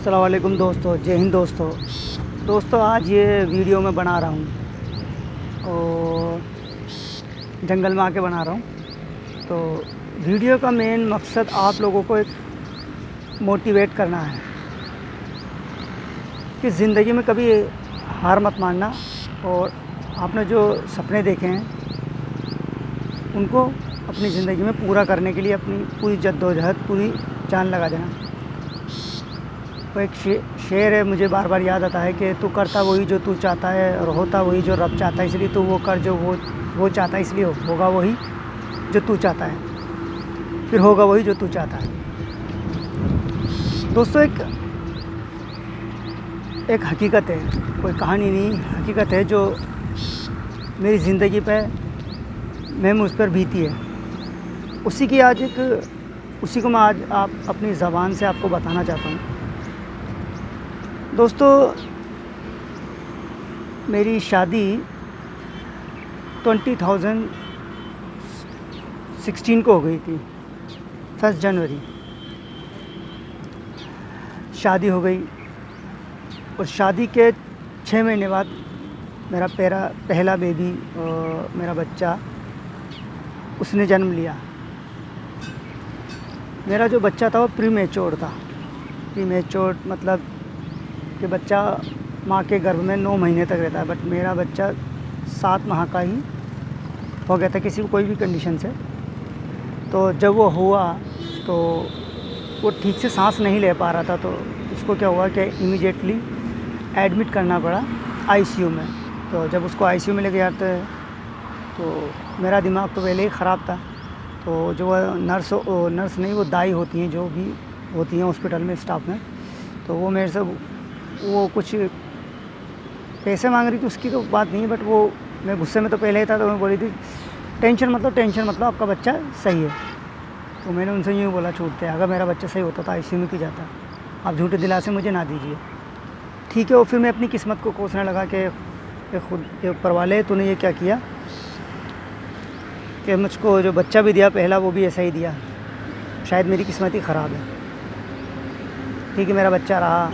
अस्सलाम वालेकुम दोस्तों, जय हिंद दोस्तों। आज ये वीडियो मैं बना रहा हूँ और जंगल में आके बना रहा हूँ। तो वीडियो का मेन मकसद आप लोगों को एक मोटिवेट करना है कि ज़िंदगी में कभी हार मत मानना और आपने जो सपने देखे हैं उनको अपनी ज़िंदगी में पूरा करने के लिए अपनी पूरी जद्दोजहद, पूरी जान लगा देना। वो एक शेर है, मुझे बार बार याद आता है कि तू करता वही जो तू चाहता है और होता वही जो रब चाहता है, इसलिए तू वो कर जो वो चाहता है, इसलिए होगा वही जो तू चाहता है, फिर होगा वही जो तू चाहता है। दोस्तों, एक हकीकत है, कोई कहानी नहीं, हकीकत है जो मेरी ज़िंदगी पे मैं मुझ पर बीती है। उसी को मैं आज आप अपनी ज़बान से आपको बताना चाहता हूँ। दोस्तों, मेरी शादी 2016 को हो गई थी। 1 जनवरी शादी हो गई और शादी के 6 महीने बाद मेरा पहला बेबी और मेरा बच्चा उसने जन्म लिया। मेरा जो बच्चा था वो प्रीमेच्योर था। प्रीमेच्योर मतलब कि बच्चा माँ के गर्भ में 9 महीने तक रहता है, बट मेरा बच्चा 7 माह का ही हो गया था कोई भी कंडीशन से। तो जब वो हुआ तो वो ठीक से सांस नहीं ले पा रहा था, तो उसको क्या हुआ कि इमीडिएटली एडमिट करना पड़ा आईसीयू में। तो जब उसको आईसीयू में लेके जाते हैं तो मेरा दिमाग तो पहले ही ख़राब था। तो जो नर्स नहीं, वो दाई होती हैं, जो भी होती हैं हॉस्पिटल में स्टाफ में, तो वो मेरे से वो कुछ पैसे मांग रही थी, उसकी तो बात नहीं है, बट वो मैं गुस्से में तो पहले ही था। तो मैं बोली थी टेंशन मतलब आपका बच्चा सही है। तो मैंने उनसे यूँ बोला छूटते, अगर मेरा बच्चा सही होता तो आईसीयू में क्यों जाता, आप झूठे दिलासे मुझे ना दीजिए, ठीक है। और फिर मैं अपनी किस्मत को कोसने लगा कि खुद के ऊपर वाले तूने ये क्या किया कि मुझको जो बच्चा भी दिया पहला वो भी ऐसा ही दिया, शायद मेरी किस्मत ही ख़राब है। ठीक है, मेरा बच्चा रहा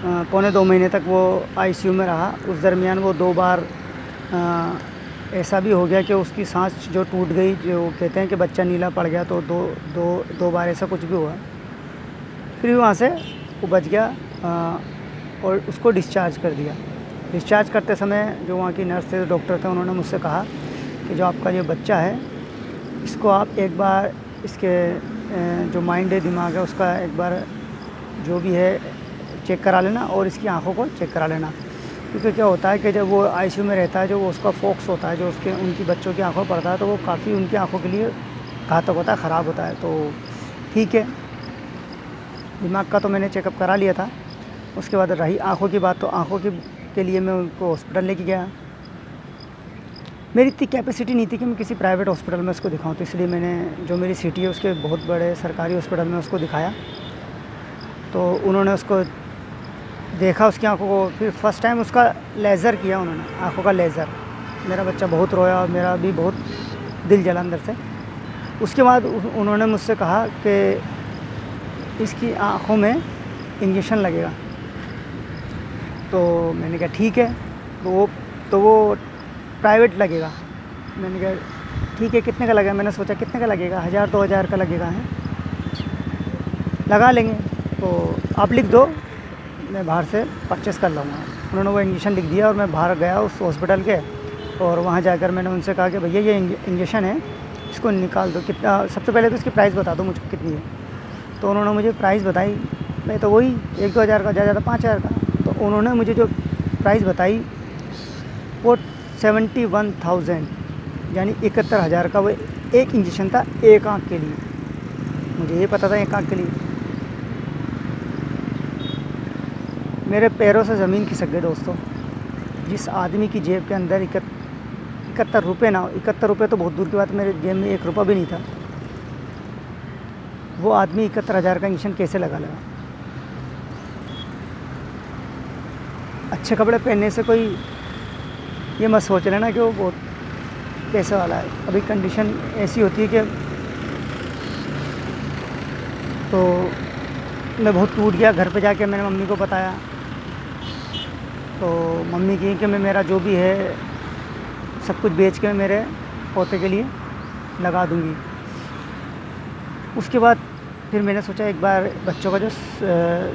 1.25 महीने तक वो आईसीयू में रहा। उस दरमियान वो 2 बार ऐसा भी हो गया कि उसकी सांस जो टूट गई, जो कहते हैं कि बच्चा नीला पड़ गया, तो दो बार ऐसा कुछ भी हुआ। फिर वहाँ से वो बच गया और उसको डिस्चार्ज कर दिया। डिस्चार्ज करते समय जो वहाँ की नर्स थे, डॉक्टर थे, उन्होंने मुझसे कहा कि जो आपका ये बच्चा है इसको आप एक बार इसके जो माइंड है, दिमाग है, उसका एक बार जो भी है चेक करा लेना और इसकी आँखों को चेक करा लेना। क्योंकि क्या होता है कि जब वो आईसीयू में रहता है, जो उसका फोकस होता है, जो उनकी बच्चों की आँखों पड़ता है, तो वो काफ़ी उनकी आँखों के लिए घातक होता है, ख़राब होता है। तो ठीक है, दिमाग का तो मैंने चेकअप करा लिया था। उसके बाद रही आँखों की बात, तो आँखों के लिए मैं उनको हॉस्पिटल लेके गया। मेरी इतनी कैपेसिटी नहीं थी कि मैं किसी प्राइवेट हॉस्पिटल में उसको दिखाऊं, तो इसलिए मैंने जो मेरी सिटी है उसके बहुत बड़े सरकारी हॉस्पिटल में उसको दिखाया। तो उन्होंने उसको देखा, उसकी आंखों को, फिर फर्स्ट टाइम उसका लेज़र किया उन्होंने, आंखों का लेज़र। मेरा बच्चा बहुत रोया और मेरा भी बहुत दिल जला अंदर से। उसके बाद उन्होंने मुझसे कहा कि इसकी आंखों में इंजेक्शन लगेगा। तो मैंने कहा ठीक है, तो वो प्राइवेट लगेगा। मैंने कहा ठीक है, कितने का लगेगा? मैंने सोचा कितने का लगेगा, 1000-2000 का लगेगा, है लगा लेंगे, तो आप लिख दो, मैं बाहर से परचेस कर लूँगा। उन्होंने वो इंजेक्शन लिख दिया और मैं बाहर गया उस हॉस्पिटल के, और वहाँ जाकर मैंने उनसे कहा कि भैया ये इंजेक्शन है, इसको निकाल दो, कितना, सबसे पहले तो इसकी प्राइस बता दो मुझको कितनी है। तो उन्होंने मुझे प्राइस बताई, मैं तो वही 1-2 हज़ार का, ज़्यादा 5,000 का। तो उन्होंने मुझे जो प्राइस बताई वो 71,000 यानी 71,000 का वो एक इंजेक्शन था, एक आँख के लिए। मुझे ये पता था एक आँख के लिए। मेरे पैरों से ज़मीन खिसक गई दोस्तों। जिस आदमी की जेब के अंदर 71 रुपये ना, 71 रुपये तो बहुत दूर की बात, मेरे जेब में 1 रुपया भी नहीं था, वो आदमी 71,000 का इंजेक्शन कैसे लगा लेगा? अच्छे कपड़े पहनने से कोई ये मत सोच लेना कि वो बहुत पैसे वाला है। अभी कंडीशन ऐसी होती है कि तो मैं बहुत टूट गया। घर पे जाके मैंने मम्मी को बताया, तो मम्मी की कि मैं मेरा जो भी है सब कुछ बेच के मेरे पोते के लिए लगा दूँगी। उसके बाद फिर मैंने सोचा एक बार बच्चों का जो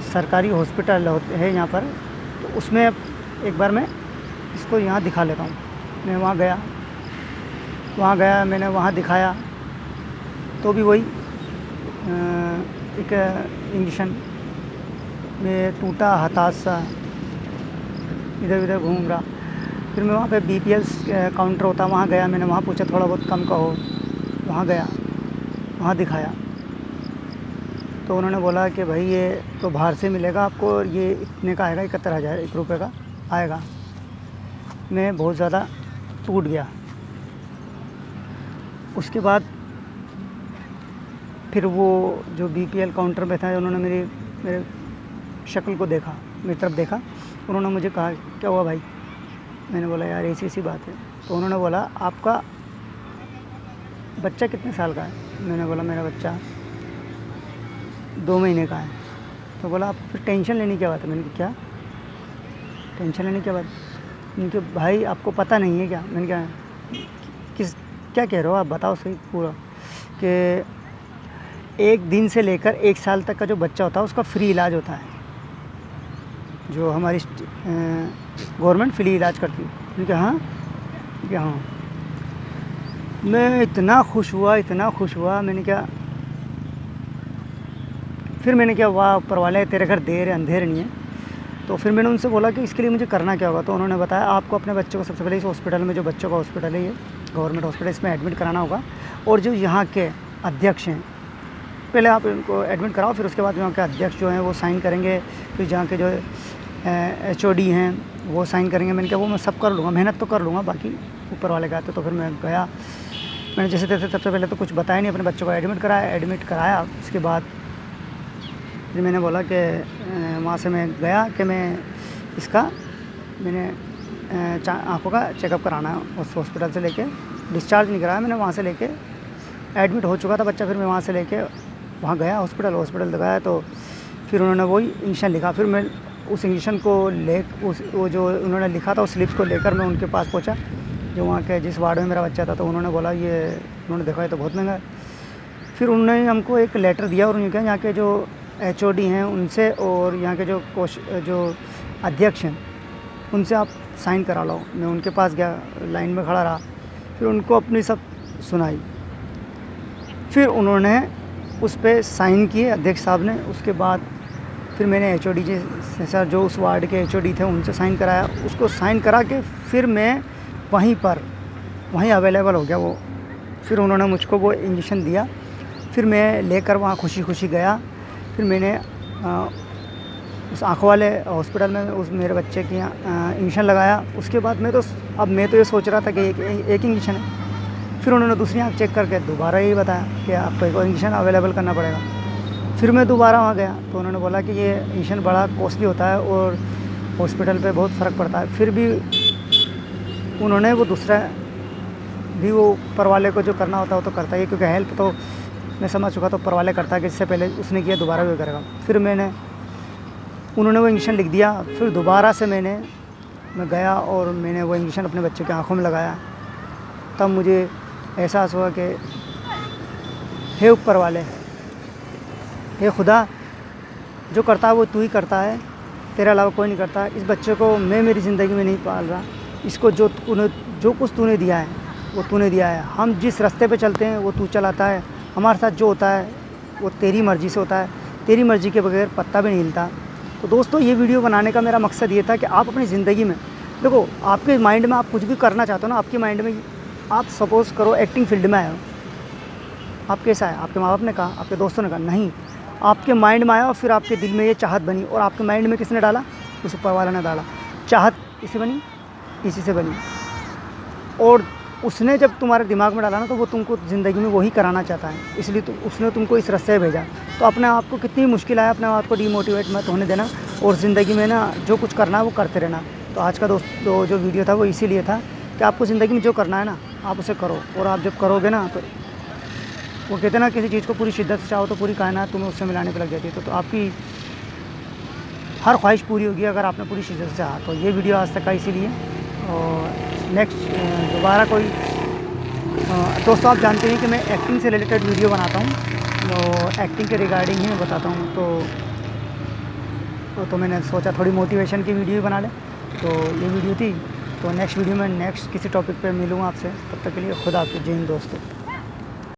सरकारी हॉस्पिटल है यहाँ पर, तो उसमें एक बार मैं इसको यहाँ दिखा लेता हूँ। मैं वहाँ गया, मैंने वहाँ दिखाया तो भी वही एक इंजेक्शन में टूटा हताश सा इधर उधर घूम रहा। फिर मैं वहाँ पे बीपीएल काउंटर होता, वहाँ गया, मैंने वहाँ पूछा थोड़ा बहुत कम का हो। वहाँ गया, वहाँ दिखाया, तो उन्होंने बोला कि भाई ये तो बाहर से मिलेगा आपको और ये इतने का आएगा, 71,000 रुपये का आएगा। मैं बहुत ज़्यादा टूट गया। उसके बाद फिर वो जो बीपीएल काउंटर पे था, उन्होंने मेरे शक्ल को देखा, मेरी तरफ देखा। उन्होंने मुझे कहा क्या हुआ भाई? मैंने बोला यार ऐसी बात है। तो उन्होंने बोला आपका बच्चा कितने साल का है? मैंने बोला मेरा बच्चा 2 महीने का है। तो बोला आप फिर टेंशन लेने की क्या बात है? मैंने कहा क्या टेंशन लेने की क्या बात? मैंने कहा भाई आपको पता नहीं है क्या? मैंने कहा क्या कह रहे हो आप, बताओ सही पूरा। कि 1 दिन से लेकर 1 साल तक का जो बच्चा होता है उसका फ्री इलाज होता है, जो हमारी गवर्नमेंट फ्री इलाज करती है। मैंने कहा हाँ? क्या हाँ? मैं इतना खुश हुआ। मैंने कहा फिर मैंने कहा वाह ऊपर वाले तेरे घर देर है अंधेर नहीं है। तो फिर मैंने उनसे बोला कि इसके लिए मुझे करना क्या होगा। तो उन्होंने बताया आपको अपने बच्चे को सबसे पहले इस हॉस्पिटल में, जो बच्चों का हॉस्पिटल है ये गवर्नमेंट हॉस्पिटल, इसमें एडमिट कराना होगा। और जो यहाँ के अध्यक्ष हैं, पहले आप इनको एडमिट कराओ, फिर उसके बाद यहाँ के अध्यक्ष जो हैं वो साइन करेंगे, फिर जहाँ के जो HOD हैं वो साइन करेंगे। मैंने कहा वो मैं सब कर लूँगा, मेहनत तो कर लूँगा, बाकी ऊपर वाले का। तो फिर मैं गया, मैंने जैसे तैसे सबसे पहले तो कुछ बताया नहीं, अपने बच्चों को एडमिट कराया। उसके बाद फिर मैंने बोला कि वहाँ से मैं गया कि मैंने आँखों का चेकअप कराना है। उस हॉस्पिटल से लेके डिस्चार्ज नहीं कराया मैंने, वहाँ से लेके एडमिट हो चुका था बच्चा। फिर मैं वहाँ से लेके वहाँ गया हॉस्पिटल लगाया, तो फिर उन्होंने वही इंजेक्शन लिखा। फिर मैं उस इंजेक्शन को वो जो उन्होंने लिखा था उस स्लिप्स को लेकर मैं उनके पास पहुँचा, जो वहाँ के जिस वार्ड में मेरा बच्चा था। तो उन्होंने बोला उन्होंने देखा ये तो बहुत महंगा है। फिर उन्होंने हमको एक लेटर दिया और उन्होंने कहा यहाँ के जो HOD हैं उनसे और यहाँ के जो अध्यक्ष हैं उनसे आप साइन करा लो। मैं उनके पास गया, लाइन में खड़ा रहा, फिर उनको अपनी सब सुनाई। फिर उन्होंने उस पर साइन किए अध्यक्ष साहब ने। उसके बाद फिर मैंने HOD जी से जो उस वार्ड के HOD थे उनसे साइन कराया। उसको साइन करा के फिर मैं वहीं अवेलेबल हो गया वो। फिर उन्होंने मुझको वो इंजेक्शन दिया, फिर मैं लेकर वहाँ खुशी गया। फिर मैंने उस आँखों वाले हॉस्पिटल में उस मेरे बच्चे की इंजेक्शन लगाया। उसके बाद मैं तो ये सोच रहा था कि एक इंजेक्शन है। फिर उन्होंने दूसरी आँख चेक करके दोबारा यही बताया कि आपको एक और इंजेक्शन अवेलेबल करना पड़ेगा। फिर मैं दोबारा वहाँ गया, तो उन्होंने बोला कि ये इंजेक्शन बड़ा कॉस्टली होता है और हॉस्पिटल पे बहुत फ़र्क पड़ता है। फिर भी उन्होंने वो दूसरा भी वो ऊपर वाले को जो करना होता है वो तो करता ही है, क्योंकि हेल्प तो मैं समझ चुका, तो ऊपर वाले करता है कि इससे पहले उसने किया दोबारा भी करेगा। फिर उन्होंने वो इंजेक्शन लिख दिया। फिर दोबारा से मैं गया और मैंने वो इंजेक्शन अपने बच्चे की आँखों में लगाया। तब मुझे एहसास हुआ कि हे ऊपर वाले, हे खुदा, जो करता है वो तू ही करता है, तेरे अलावा कोई नहीं करता। इस बच्चे को मैं मेरी ज़िंदगी में नहीं पाल रहा, इसको जो कुछ तूने दिया है वो तूने दिया है। हम जिस रास्ते पे चलते हैं वो तू चलाता है। हमारे साथ जो होता है वो तेरी मर्ज़ी से होता है, तेरी मर्ज़ी के बगैर पत्ता भी नहीं हिलता। तो दोस्तों, ये वीडियो बनाने का मेरा मकसद ये था कि आप अपनी ज़िंदगी में देखो, आपके माइंड में आप कुछ भी करना चाहते हो ना, आपके माइंड में आप सपोज़ करो एक्टिंग फील्ड में आए हो, आप कैसा है, आपके माँ बाप ने कहा, आपके दोस्तों ने कहा, नहीं, आपके माइंड में आया और फिर आपके दिल में ये चाहत बनी। और आपके माइंड में किसने डाला? उस ऊपर वाला ने डाला। चाहत इसी बनी, इसी से बनी। और उसने जब तुम्हारे दिमाग में डाला ना, तो वो तुमको ज़िंदगी में वही कराना चाहता है, इसलिए उसने तुमको इस रास्ते भेजा। तो अपने आप को कितनी मुश्किल आए, अपने आप को डिमोटिवेट मत होने देना और ज़िंदगी में ना जो कुछ करना है वो करते रहना। तो आज का दोस्तों जो वीडियो था वो इसीलिए था कि आपको ज़िंदगी में जो करना है ना, आप उसे करो। और आप जब करोगे ना, तो वो कहते हैं ना, किसी चीज़ को पूरी शिद्दत से चाहो तो पूरी कायनात तुम्हें उससे मिलाने पर लग जाती है। तो आपकी हर ख्वाहिश पूरी होगी अगर आपने पूरी शिद्दत से चाहा। तो ये वीडियो आज तक का इसीलिए। और नेक्स्ट दोबारा कोई दोस्तों आप जानते हैं कि मैं एक्टिंग से रिलेटेड वीडियो बनाता हूँ और एक्टिंग के रिगार्डिंग ही मैं बताता हूँ। तो मैंने सोचा थोड़ी मोटिवेशन की वीडियो बना लें, तो ये वीडियो थी। तो नेक्स्ट वीडियो में नेक्स्ट किसी टॉपिक पे मिलूँगा आपसे। तब तक के लिए खुदा हाफ़िज़। जय हिंद दोस्तों।